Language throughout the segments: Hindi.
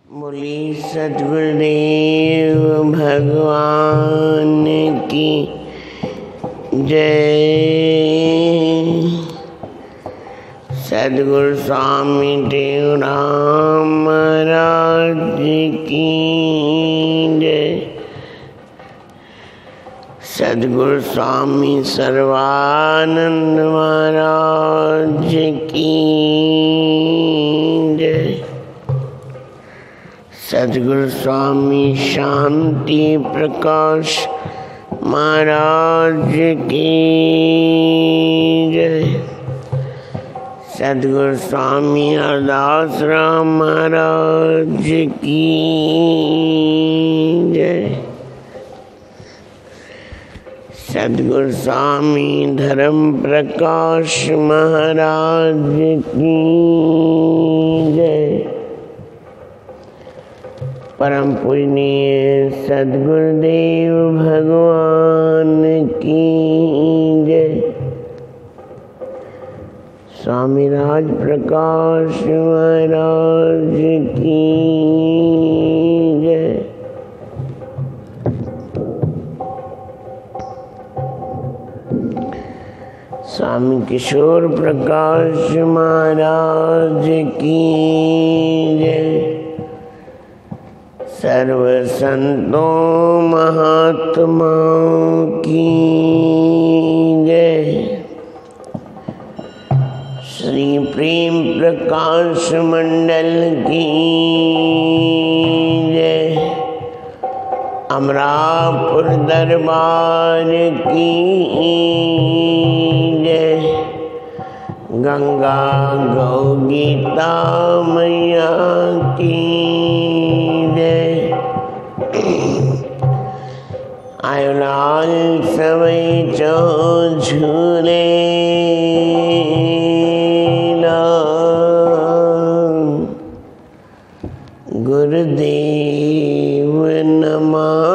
बोली सद्गुरुदेव भगवान की जय। सद्गुरु स्वामी टेऊराम महाराज की जय। सद्गुरु स्वामी सर्वानंद महाराज की जय। सद्गुरु स्वामी शांति प्रकाश महाराज की जय। सद्गुरु स्वामी अरदास राम महाराज की जय। सद्गुरु स्वामी धर्म प्रकाश महाराज की जय। परम पूजनीय सद्गुरुदेव भगवान की जय। स्वामी राज प्रकाश महाराज की जय। स्वामी किशोर प्रकाश महाराज की जय। सर्व संतों महात्माओं की जय। श्री प्रेम प्रकाश मंडल की जय। अमरापुर दरबार की जय। गंगा गौ गीता मैया की जय। आयुलाल सवै चो झूले गुरुदेव नमः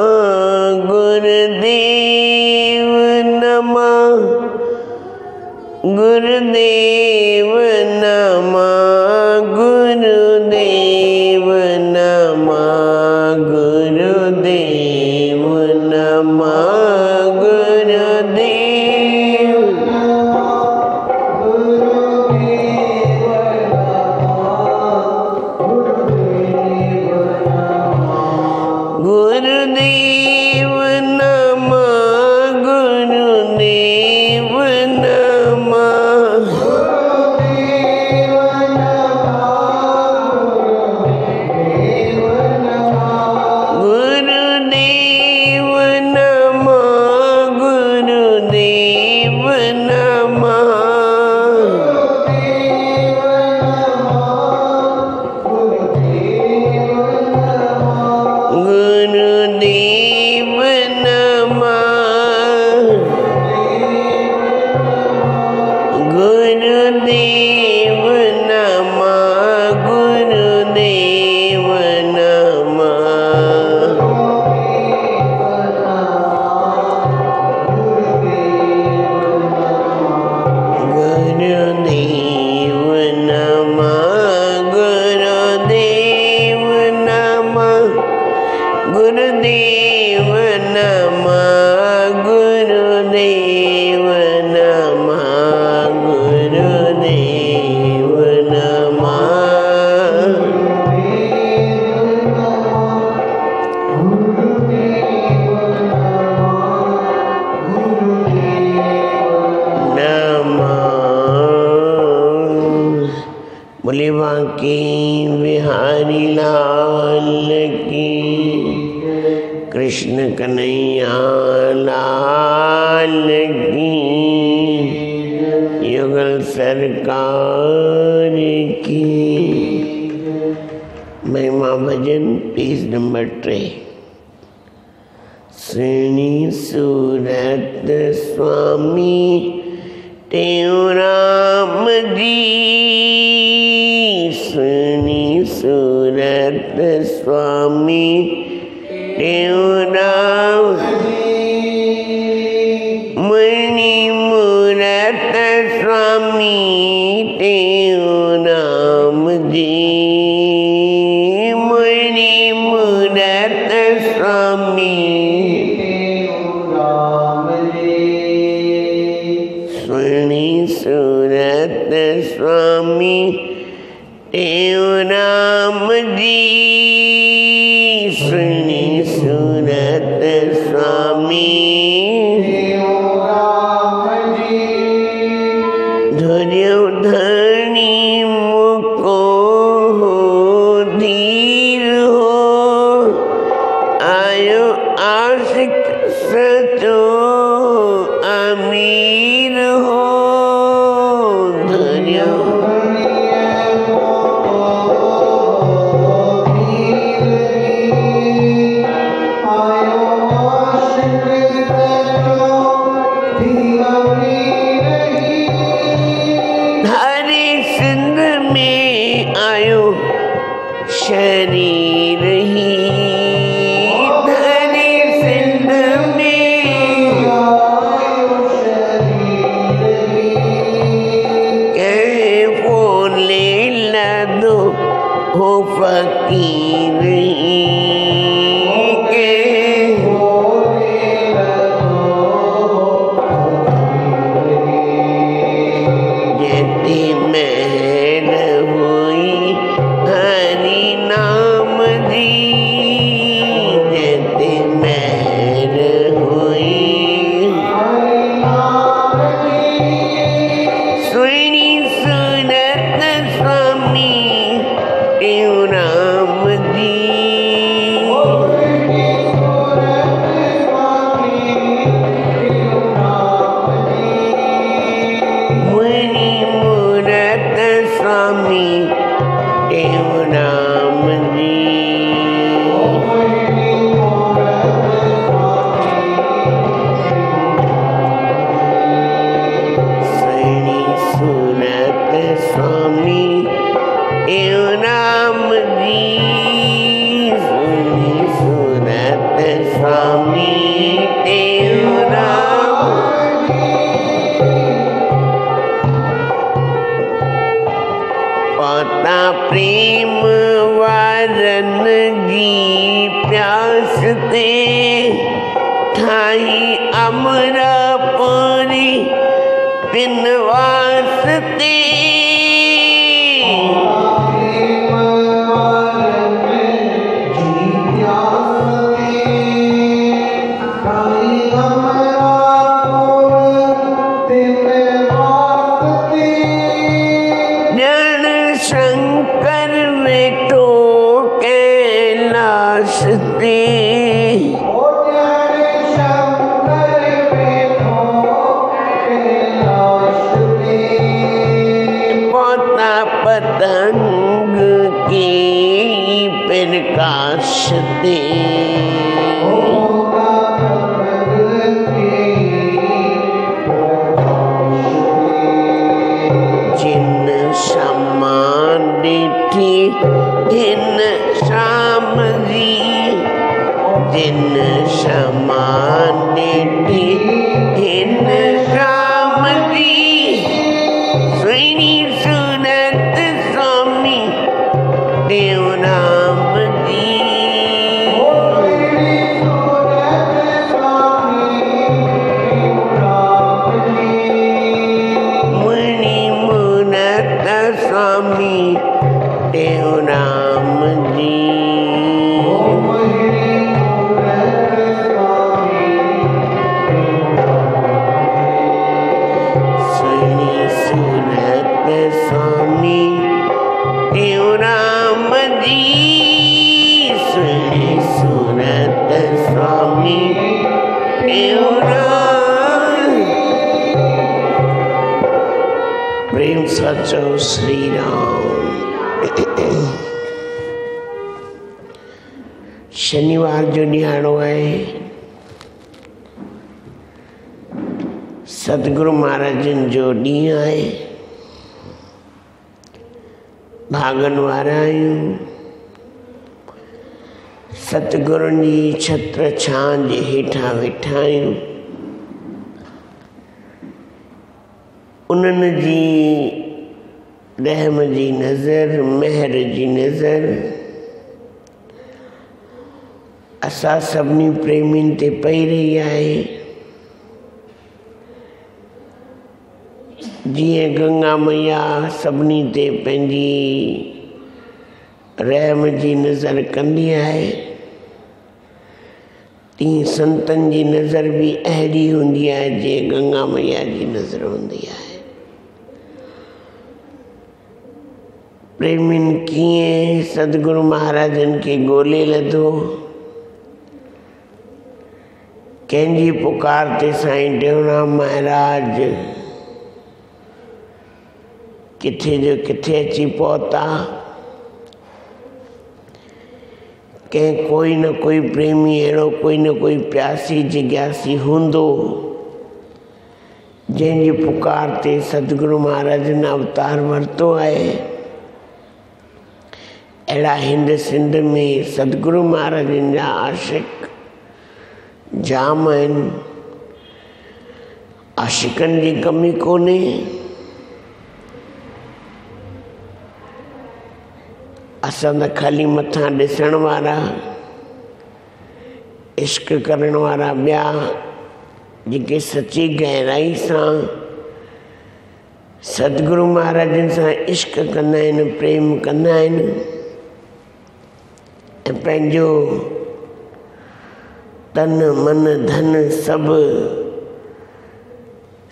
गुरुदेव नमः गुरुदेव नमः गुरुदेव नमः गुरुदेव नमः बिहारी लाल की। कृष्ण कन्हैया लाल की। युगल सरकार की। महिमा भजन पेज नंबर 3। श्रेणी सूरत स्वामी टेऊराम जी। सूरत स्वामी टेऊराम मणि मूरत स्वामी टेऊराम जी। मणि मूरत स्वामी सुनी सूरत स्वामी टेऊ राम जी सुनी सूरत स्वामी धुर्यो धनी मुको धीर हो आयो आशिक सचो अमीर हो धुर्यो शरीर ही धनी सिंध में कहे फोन ले लदो हो फकीर ही प्रेम वारन जी प्यास ते ठाई अमरापुरी बिन वास्ते पतंग की प्रकाश दे जिन समान डिठी इन शाम जी जिन समान डिठी इन शाम जी सुनी देव नाम जी मणि मूरत स्वामी देव नाम जी सुनी सूरत स्वामी देव नाम सुनी सूरत स्वामी प्रेम सचो श्री राम। शनिवार जो ॾियारो आहे सतगुरु महाराजन जो ॾींहुं आहे। भागन वारा आहियूं सतगुरुनि जी छत्र छांव जे हेठां वेठा आहियूं। उन्हनि जी रहम जी नज़र महर जी नज़र असां सभिनी प्रेमियुनि ते पई रही आहे। जीअं गंगा मैया सभिनी ते पंहिंजी रहम जी नज़र कंदी आहे, तीअं संतनि जी नज़र बि अहिड़ी हूंदी आहे जीअं गंगा मैया जी नज़र हूंदी आहे। प्रेमियुनि कीअं सतगुरु महाराजनि खे ॻोल्हे लधो, कंहिंजी पुकार ते साईं टेऊंराम महाराज किथे जो किथे अची पहुता। कंहिं कोई न कोई प्रेमी अहिड़ो कोई न कोई प्यासी जिज्ञासी हूंदो जंहिंजी पुकार ते सतगुरु महाराजनि अवतार वरितो आहे। अहिड़ा हिंद सिंध में सतगुरु महाराजनि जा आशिक जाम आहिनि। आशिकनि जी कमी कोन्हे। असां त ख़ाली मथां ॾिसण वारा, इश्क करण वारा ॿिया जेके सची गहराई सां सतगुरु महाराजनि सां इश्क कंदा आहिनि, प्रेम कंदा आहिनि ऐं पंहिंजो तन मन धन सभु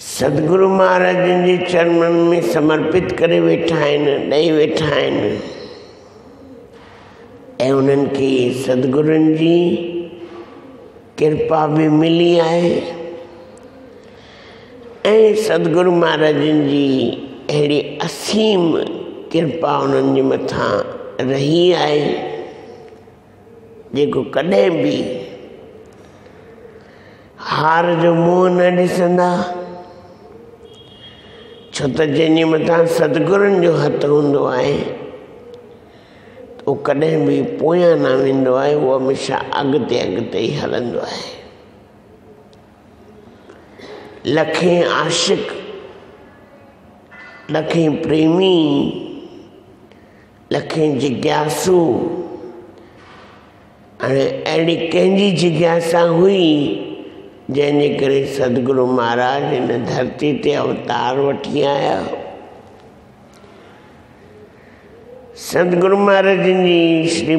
सतगुरु महाराजनि जे चरणनि में समर्पित करे वेठा आहिनि, ॾेई वेठा आहिनि ऐं उन्हनि खे सतगुरुनि जी कृपा बि मिली आहे ऐं सतगुरु महाराजनि जी अहिड़ी असीम कृपा उन्हनि जे मथां रही आहे जेको कॾहिं बि हार जो मुंहुं न ॾिसंदा। छो त जंहिंजे मथां सतगुरुनि जो हथु हूंदो आहे उहो कॾहिं बि पोयां न वेंदो आहे, उहो हमेशह अॻिते अॻिते ई हलंदो आहे। लखें आशिक, लखें प्रेमी, लखें जिज्ञासू, हाणे अहिड़ी कंहिंजी जिज्ञासा हुई जंहिंजे करे सतगुरु महाराज हिन धरती ते अवतार वठी आया। सतगुरु महाराजनि जी श्री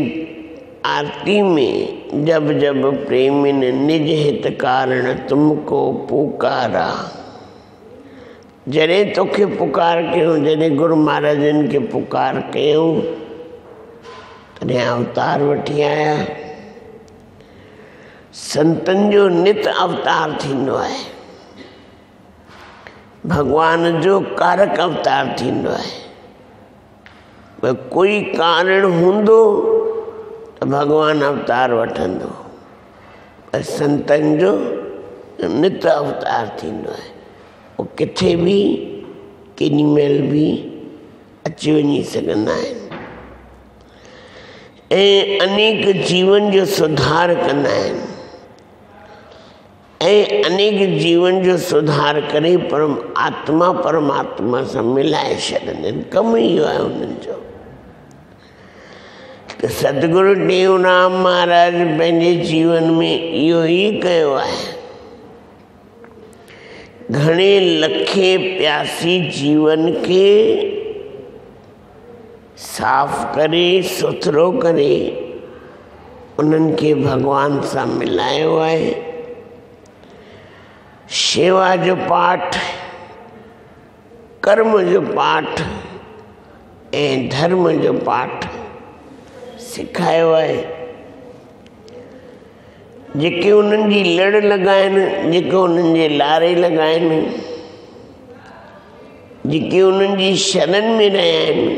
आरती में जब जब प्रेमिन निज हित कारण तुमको पुकारा, जॾहिं तोखे पुकार कयूं, जॾहिं गुरु महाराजनि खे पुकार कयूं तॾहिं अवतार वठी आया। संतनि जो नित अवतार थींदो आहे, भगवान जो कारक अवतार थींदो आहे। कोई कारण हूंदो त भगवान अवतार वठंदो, पर संतनि जो नित अवतार थींदो आहे। वो किथे बि केॾी महिल बि अची वञी सघंदा आहिनि ऐं अनेक जीवन जो सुधार कंदा आहिनि ऐं अनेक जीवन जो सुधार करे परमात्मा सां मिलाए छॾंदा आहिनि। कमु इहो आहे उन्हनि जो। त सतगुरु टेऊंराम महाराज पंहिंजे जीवन में इहो ई कयो आहे। घणे लखे प्यासी जीवन खे साफ़ करे सुथरो करे उन्हनि खे भगवान सां मिलायो आहे। शेवा जो पाठ, कर्म जो पाठ ऐं धर्म जो पाठ सिखायो आहे। जेके उन्हनि जी लड़ लॻाइनि, जेके उन्हनि जे लारे लॻाइनि, जेके उन्हनि जी शरण में रहिया आहिनि,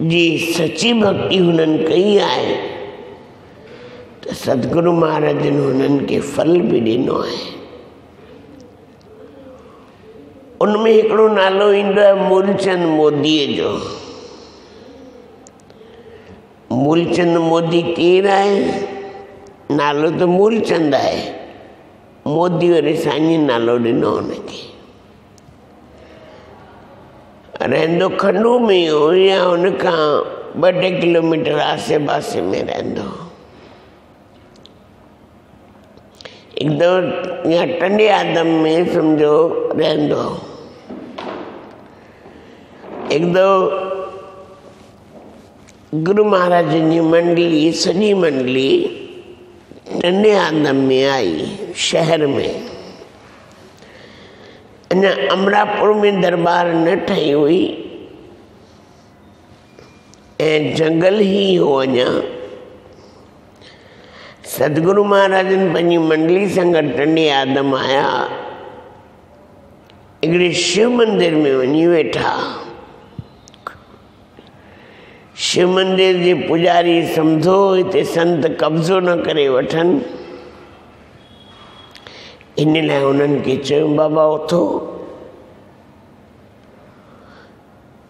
जी सची भक्ति हुननि कई आहे त सतगुरु महाराजनि हुननि खे फल बि ॾिनो आहे। उनमें हिकिड़ो नालो ईंदो आहे मूलचंद मोदीअ जो। मूलचंद मोदी केरु आहे? नालो त मूलचंद आहे, मोदी वरी साईं नालो ॾिनो हुनखे। रहंदो खंडू में हो या हुन खां 2 किलोमीटर आसे पासे में रहंदो। एकदम यहाँ टंडे आदम में समझो रहंदो। एकदम गुरु महाराज जी मंडली, सॼी मंडली टंडे आदम में आई, शहर में। अञा अमरापुर में दरबार न ठही हुई ऐं जंगल ही हो। अञा सतगुरु महाराजन पंहिंजी मंडली सां गॾु टंडे आदम आया। हिकिड़े शिव मंदिर में वञी वेठा। शिव मंदिर जे पुजारी सम्झो हिते संत कब्ज़ो न करे वठनि, इन लाइ उन्हनि खे चयो बाबा उथो।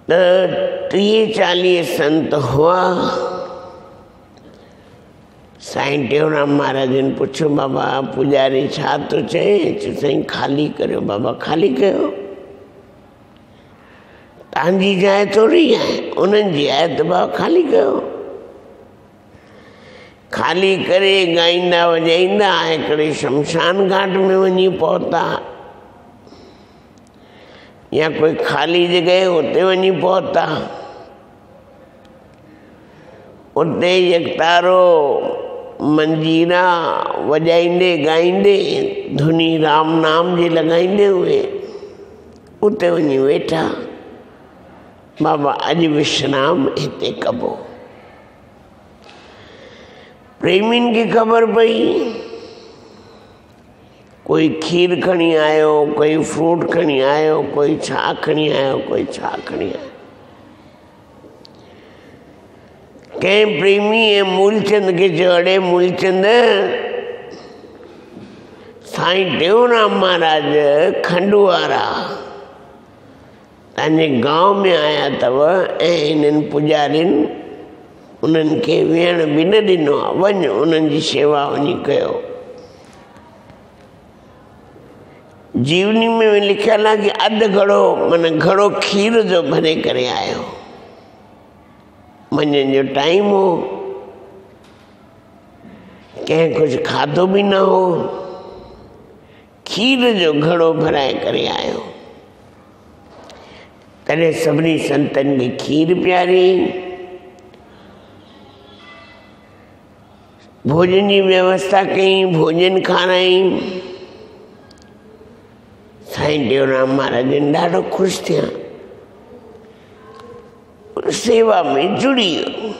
त 30-40 संत हुआ। साईं टेऊंराम महाराजन पुछियो बाबा पुजारी छा थो चए? चयो साईं ख़ाली करियो। बाबा ख़ाली कयो? तव्हांजी जाइ थोड़ी आहे, उन्हनि जी आहे त बाबा ख़ाली कयो। ख़ाली करे ॻाईंदा वॼाईंदा हिकिड़े शमशान घाट में वञी पहुता, या कोई ख़ाली जॻह उते वञी पहुता। उते यकतारो मंजीरा वॼाईंदे ॻाईंदे धुनी राम नाम जी लॻाईंदे हुए उते वञी वेठा। बाबा अॼु विश्राम हिते कबो। प्रेमियुनि खे ख़बर पई, कोई खीर खणी आयो, कोई फ्रूट खणी आयो, कोई छा खणी आयो, कोई छा खणी आयो। कंहिं प्रेमी ऐं मूलचंद खे चयो अड़े मूलचंद, साईं टेऊंराम महाराज खंडु वारा तव्हांजे गांव में आया अथव ऐं इन्हनि पुजारियुनि उन्हनि खे वेहण बि न ॾिनो आहे। वञ उन्हनि जी शेवा वञी कयो। जीवनी में लिखियल आहे कि अधु घड़ो माना घड़ो खीर जो भरे करे आयो। मंझंदि जो टाइम हो, कंहिं कुझु खाधो बि न हो, खीर जो घड़ो भराए करे आयो। तॾहिं सभिनी संतनि खे खीर पियारी, भोजन जी व्यवस्था कई, भोजन खाराई। साईं टेऊंराम महाराजन ॾाढो ख़ुशि थिया, सेवा में जुड़ी वियो।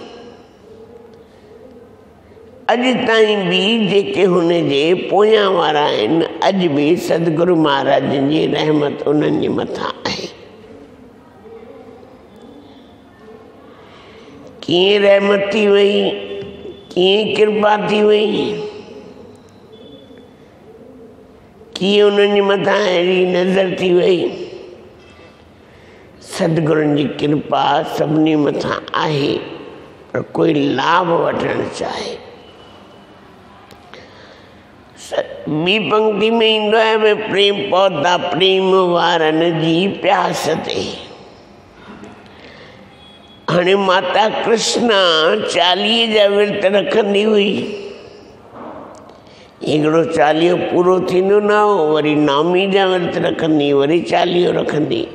अॼु ताईं बि जेके हुन जे पोयां वारा आहिनि, अॼु बि सतगुरु महाराजन जी रहमत उन्हनि जे मथां आहे। कीअं रहमत थी वई, कीअं कृपा थी वई, कीअं उन्हनि जे मथां अहिड़ी नज़र थी वई। सतगुरुनि जी कृपा सभिनी मथां आहे, पर कोई लाभ वठणु चाहे। ॿी पंक्ति में ईंदो आहे भई प्रेम पौधा प्रेम वारनि जी प्यास ते। हाणे माता कृष्णा 40 जा विर्त रखंदी हुई। हिकिड़ो 40 पूरो थींदो न हो, वरी नवमी जा विर्त रखंदी, वरी 40 रखंदी।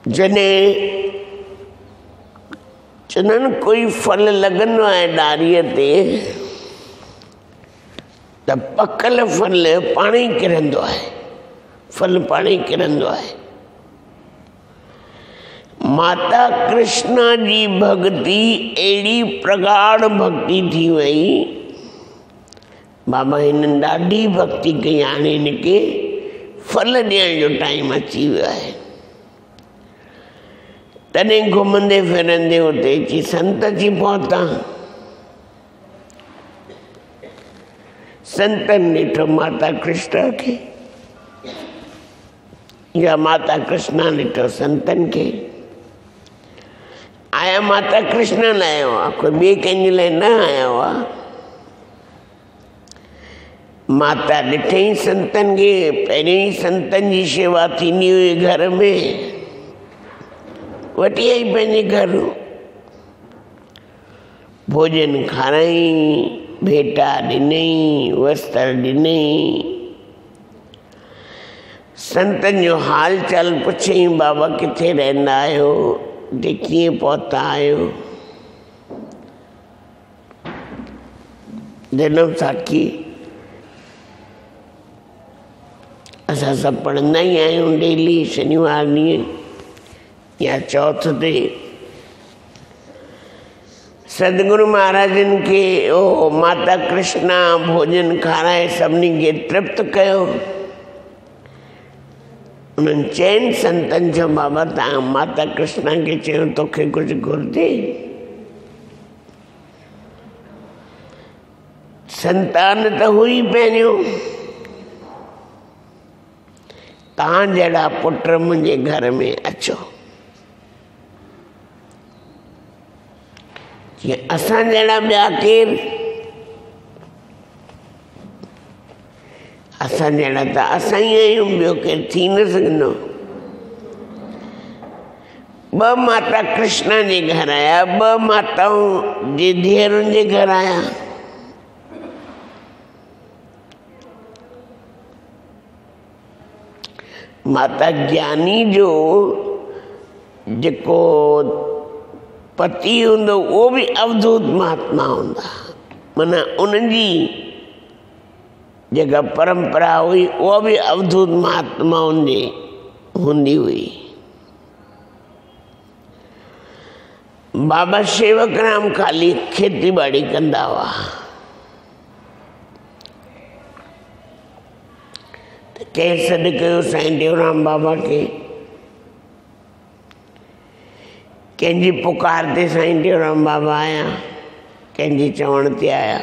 जॾहिं चवंदा कोई फल लॻंदो आहे डारीअ ते त पकल फल पाण ई किरंदो आहे, फल पाण ई किरंदो आहे। माता कृष्णा जी भक्ति अहिड़ी प्रगाढ़ भक्ति थी वई। बाबा हिननि ॾाढी भक्ति कई, हाणे हिनखे फल ॾियण जो टाइम अची वियो आहे। तॾहिं घुमंदे फिरंदे हुते अची संत अची पहुता। संतनि ॾिठो माता कृष्णा खे, या माता कृष्णा ॾिठो संतनि खे। आया माता कृष्णा लाइ हुआ, कोई ॿिए कंहिंजे लाइ न आया हुआ। माता ॾिठई संतनि खे, पहिरीं संतनि जी शेवा थींदी हुई घर में, वठी आई पंहिंजे घर, भोजन खाराई, भेटा ॾिनई, वस्त्र ॾिनई, संतन जो हाल चाल पुछई, बाबा किथे रहंदा आहियो, ते कीअं पहुता आहियो। जनम साखी असां सभु पढ़ंदा ई आहियूं डेली, शनिवार ॾींहुं या चौथ ते। सदगुरु महाराजन के ओ माता कृष्णा भोजन खाराए सभिनी खे तृप्त कयो। उन्हनि चइनि संतनि चयो, बाबा तव्हां माता कृष्णा खे चयो तोखे कुझु घुरिजे? संतान त हुई पहिरियों, तव्हां जहिड़ा पुट मुंहिंजे घर में अचो। जीअं असां जहिड़ा ॿिया केरु, असां जहिड़ा त असां ई आहियूं, ॿियो केरु थी न सघंदो। ॿ माता कृष्णा जे घर आया, ॿ माताऊं जे धीअरुनि जे घर आया। माता ज्ञानी जो जेको पति हूंदो उहो बि अवधूत महात्मा हूंदा, माना उनजी जेका परंपरा हुई उहा बि अवधूत महात्माउनि जी हूंदी हुई। बाबा शेवकराम खाली खेती बाड़ी कंदा हुआ, कंहिं सॾु कयो साईं टेऊंराम बाबा खे, कंहिंजी पुकार ते साईं टेऊंराम बाबा आया, कंहिंजी चवण ते आया।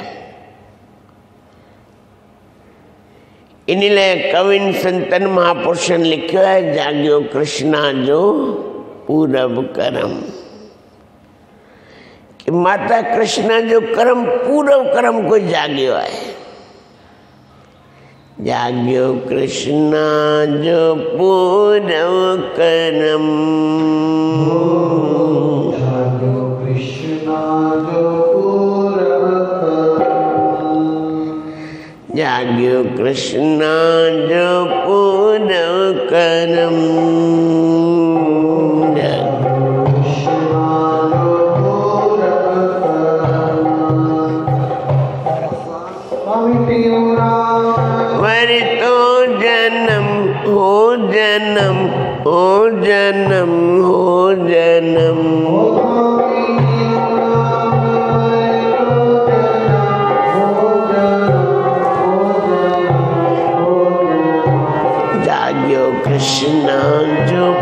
इन लाइ कविन संतन महापुरुषनि लिखियो आहे, जाॻियो कृष्णा जो पूरब करम, कि माता कृष्णा जो करम पूरब करम कोई जाॻियो आहे। जाॻियो कृष्णा जो पूरब करम, जाॻियो कृष्णा जो पूरब करम, जाॻियो कृष्णा जो पूरब करम, वरी तो जन्म हो जन्म हो जन्म हो जन्म, जाॻियो कृष्णा जो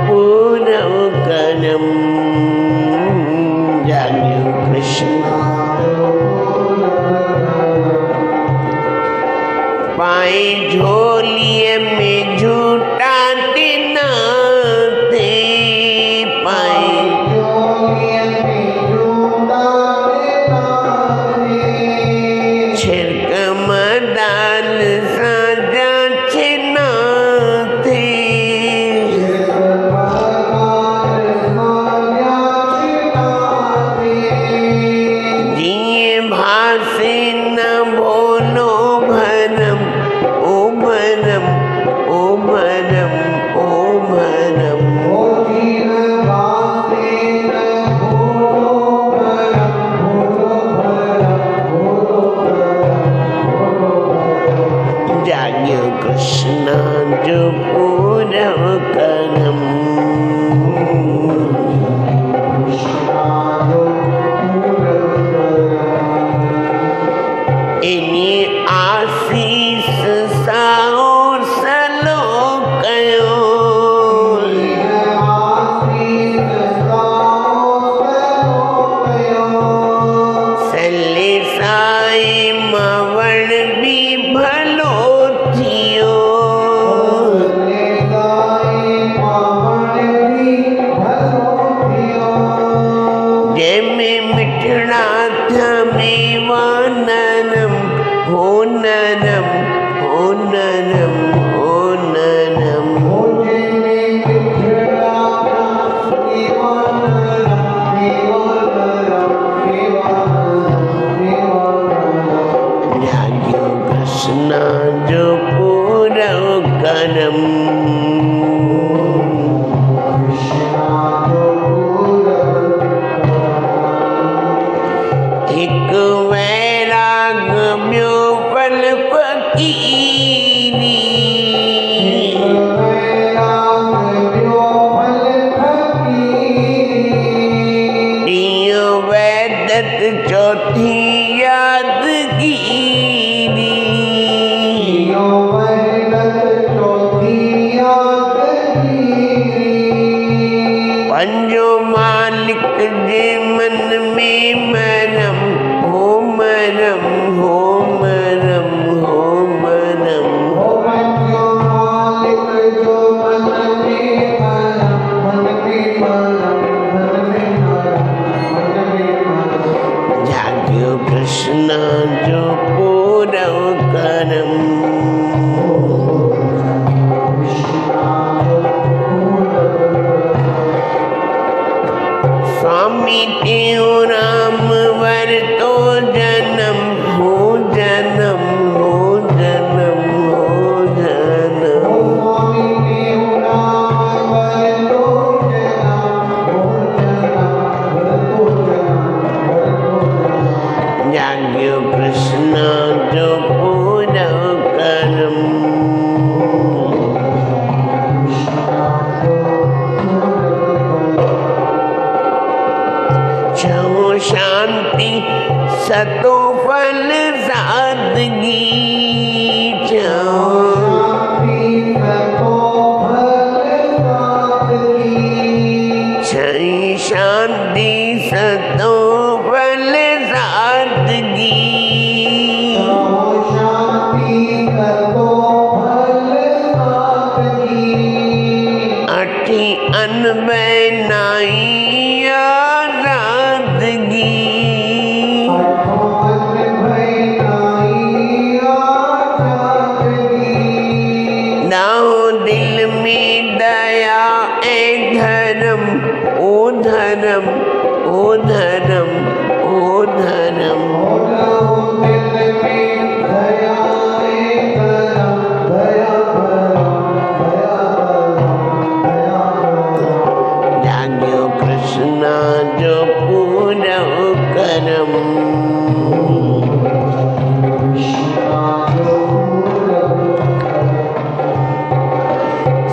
जो मालिक जे मन में मरम हो मरम हो मरम हो मरम हो मन जो मालिक जो मन में मरम मन में मरम मन में मरम मन में मरम जाग्यो कृष्ण जो पूरव करम स्वामी तेऊ राम वर तो जन्म हो जन्म हो जन्म हो जन्म स्वामी तेऊ राम वर तो जन्म हो जन्म जाग्यो कृष्ण जो पूरव करम शांति सतो फल सादगी शांति सतो फल सादगी अठी अनबे नाई धर्म ओ धर्म ओ धर्म जाग्यो कृष्ण जो पूरव करम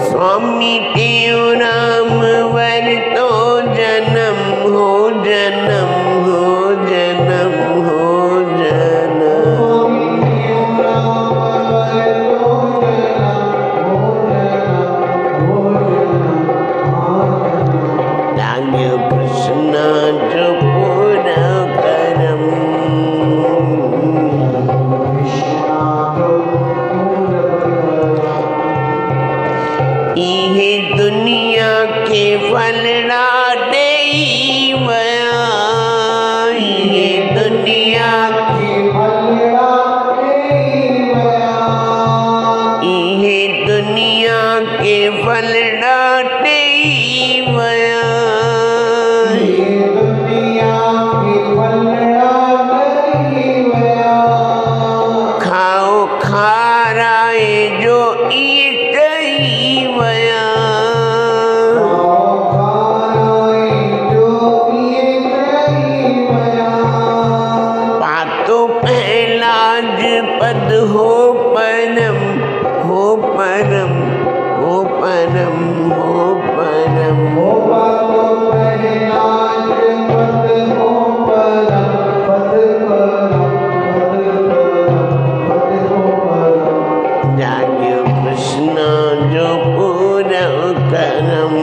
स्वामी तेऊ राम वर तो जन्म हो जन्म हो जन्म हो जन्म जाग्यो कृष्ण जो पूरव करम इहे दुनिया के फलड़ा देई वया इहे दुनिया के फलड़ा देई वया इहे दुनिया के फलड़ा देई वया दुनिया के फलड़ा देई वया खाओ खाराए जो ईटई वया पद हो परम हो परम हो परम हो परम हो पातो पहलाज पद हो परम पद परम पद हो परम जाग्यो कृष्ण जो पूरव करम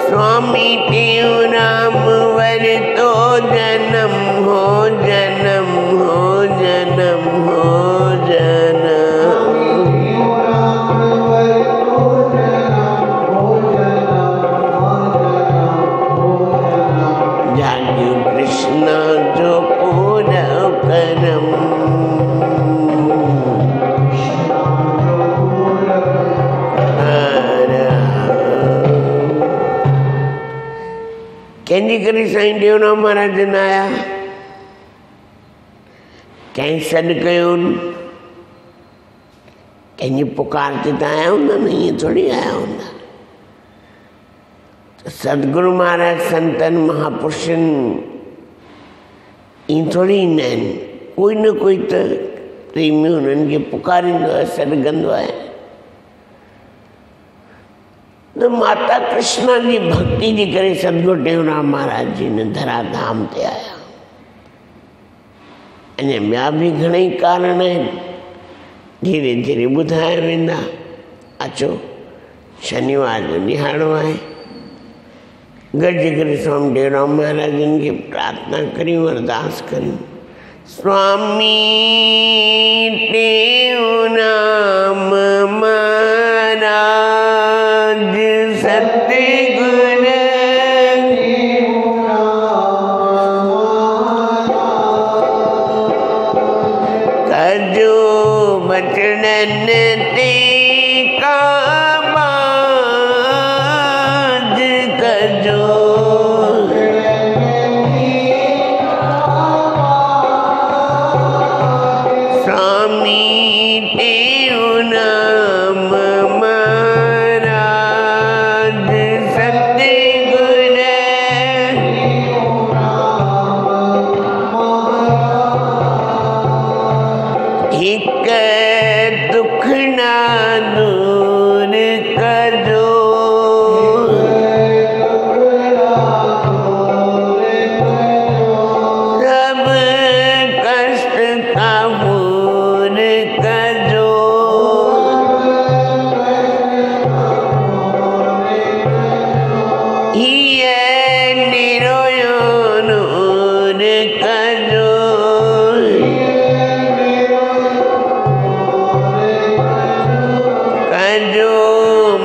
स्वामी तेऊ राम वर तो जन्म हो जन्म हो जन्म हो जन्म जाग्यो कृष्ण जो पूरव करम कंहिंजी करे साईं टेऊराम महाराज न आया कंहिं सॾु कयो कंहिंजी पुकार ते त आया हूंदा न ईअं थोरी आया हूंदा सतगुरु महाराज संतन महापुरुषनि ईअं थोरी ईंदा आहिनि कोई न कोई त प्रेमी हुननि खे पुकारींदो आहे सॾु कंदो आहे न माता कृष्णा जी भक्ति जे करे सतगुरु टेऊराम महाराज जी ने धराधाम ते आया अञा ॿिया बि घणेई कारण आहिनि धीरे धीरे ॿुधाए वेंदा। अचो शनिवार जो ॾिहाड़ो आहे। गॾिजी करे स्वामी टेऊंराम महाराजनि खे प्रार्थना करियूं, अरदास करियूं। स्वामी टेऊंराम महाराज सतगुर कजो बचड़न ते काबाज कजो स्वामी टेऊंराम महाराज सतगुर हिक दुखना दूर कजो सब कष्ट का दूर कजो ये निरोयो नूर कजो कजो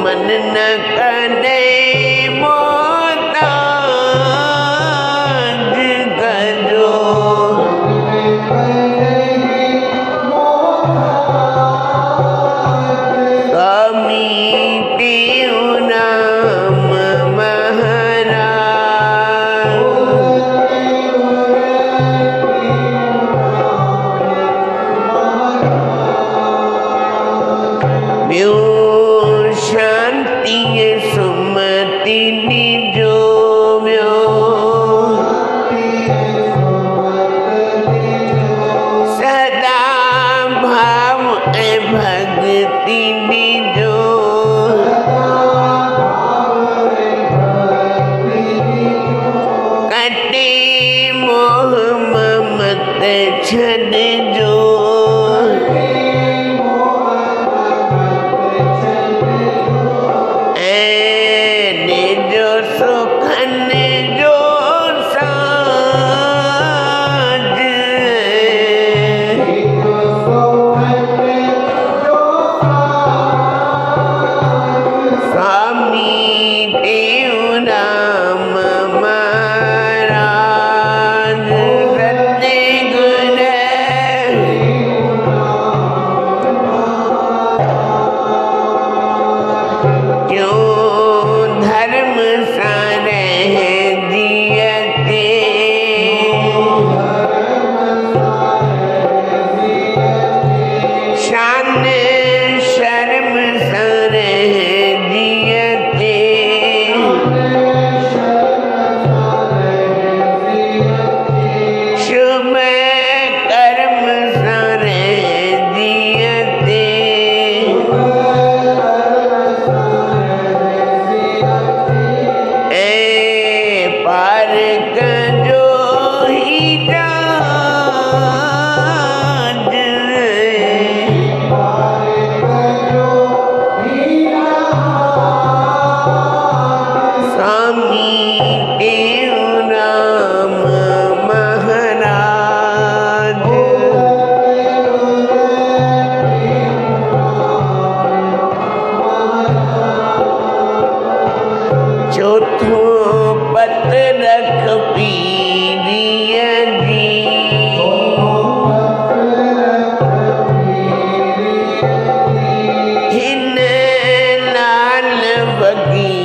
मन न कदे मोहताज कजो स्वामी टेऊंराम महाराज ब्यो शांति सुमति निजो ब्यो सदा भाव ए भक्ति निजो कटे मोह ममत छॾजो निजो सुखन जो साज स्वामी टेऊंराम महाराज सतगुर क्यों धर्म सारे जियते शान शर्म सारे जियते शुभ कर्म सारे जियते पार कजो ही राज स्वामी टेऊंराम महाराज चौथो पत रख पीरिय जी हिन लाल फकीर